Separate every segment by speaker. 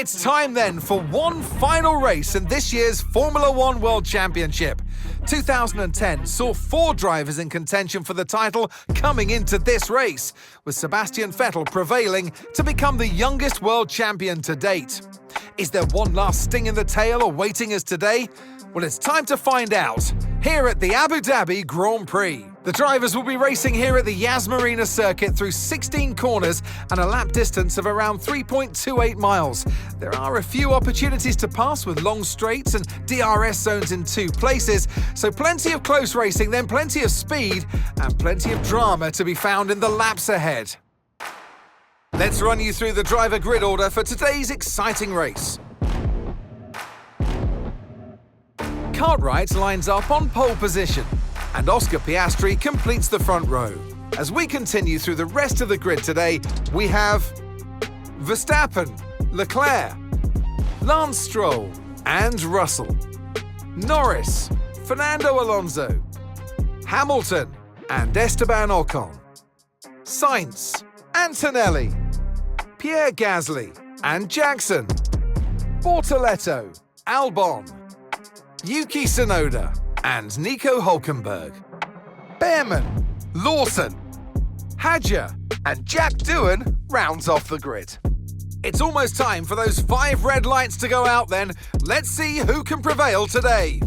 Speaker 1: It's time then for one final race in this year's Formula One World Championship. 2010 saw 4 drivers in contention for the title coming into this race, with Sebastian Vettel prevailing to become the youngest world champion to date. Is there one last sting in the tail awaiting us today? Well, it's time to find out, here at the Abu Dhabi Grand Prix. The drivers will be racing here at the Yas Marina circuit through 16 corners and a lap distance of around 3.28 miles. There are a few opportunities to pass with long straights and DRS zones in 2 places, so plenty of close racing, then plenty of speed and plenty of drama to be found in the laps ahead. Let's run you through the driver grid order for today's exciting race. Cartwright lines up on pole position, and Oscar Piastri completes the front row. As we continue through the rest of the grid today, we have Verstappen, Leclerc, Lance Stroll and Russell, Norris, Fernando Alonso, Hamilton and Esteban Ocon, Sainz, Antonelli, Pierre Gasly and Jackson, Bortoletto, Albon, Yuki Tsunoda and Nico Hülkenberg, Behrman, Lawson, Hadjar and Jack Doohan rounds off the grid. It's almost time for those 5 red lights to go out then. Let's see who can prevail today.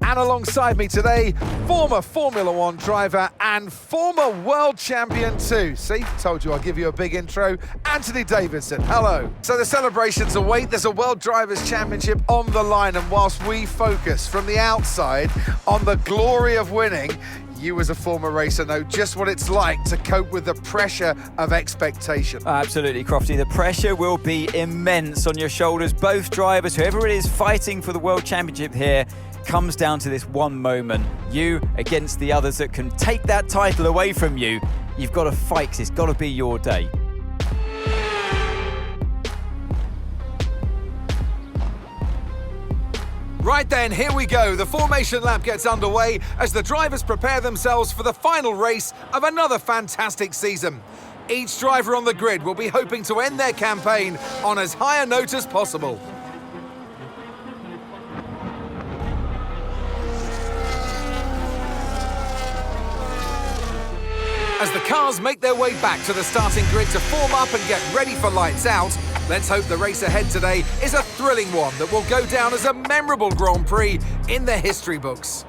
Speaker 1: And alongside me today, former Formula One driver and former world champion too. See, told you I'll give you a big intro. Anthony Davidson, hello. So the celebrations await. There's a World Drivers' Championship on the line, and whilst we focus from the outside on the glory of winning, you as a former racer know just what it's like to cope with the pressure of expectation.
Speaker 2: Absolutely, Crofty. The pressure will be immense on your shoulders. Both drivers, whoever it is fighting for the World Championship here, comes down to this one moment. You against the others that can take that title away from you. You've got to fight, 'cause it's got to be your day.
Speaker 1: Right then, here we go. The formation lap gets underway as the drivers prepare themselves for the final race of another fantastic season. Each driver on the grid will be hoping to end their campaign on as high a note as possible. As the cars make their way back to the starting grid to form up and get ready for lights out, let's hope the race ahead today is a thrilling one that will go down as a memorable Grand Prix in the history books.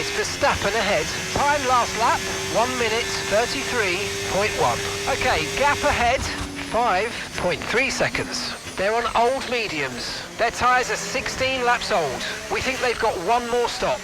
Speaker 3: It's Verstappen ahead. Time last lap, 1 minute 33.1. Okay, gap ahead, 5.3 seconds. They're on old mediums. Their tyres are 16 laps old. We think they've got one more stop.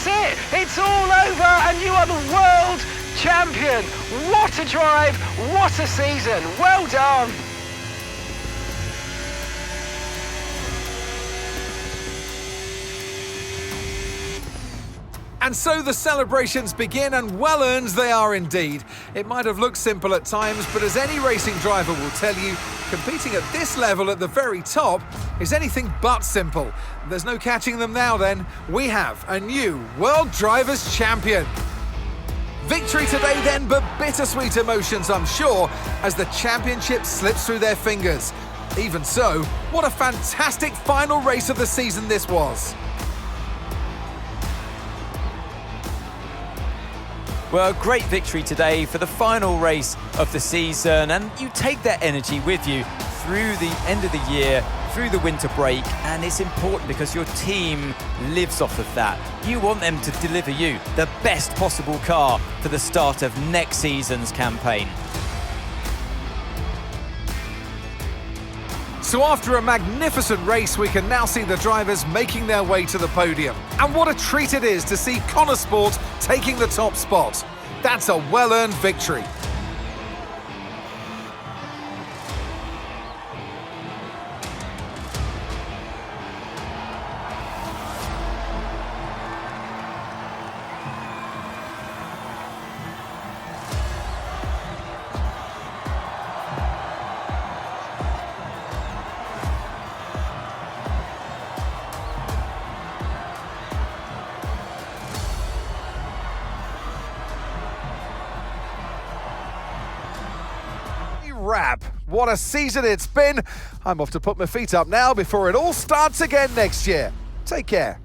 Speaker 3: That's it. It's all over and you are the world champion. What a drive. What a season. Well done.
Speaker 1: And so the celebrations begin, and well-earned they are indeed. It might have looked simple at times, but as any racing driver will tell you, competing at this level at the very top is anything but simple. There's no catching them now then. We have a new World Drivers' Champion. Victory today then, but bittersweet emotions, I'm sure, as the championship slips through their fingers. Even so, what a fantastic final race of the season this was.
Speaker 2: Well, great victory today for the final race of the season, and you take that energy with you through the end of the year, through the winter break, and it's important because your team lives off of that. You want them to deliver you the best possible car for the start of next season's campaign.
Speaker 1: So after a magnificent race, we can now see the drivers making their way to the podium. And what a treat it is to see Connor Sport taking the top spot. That's a well-earned victory. Wrap. What a season it's been. I'm off to put my feet up now before it all starts again next year. Take care.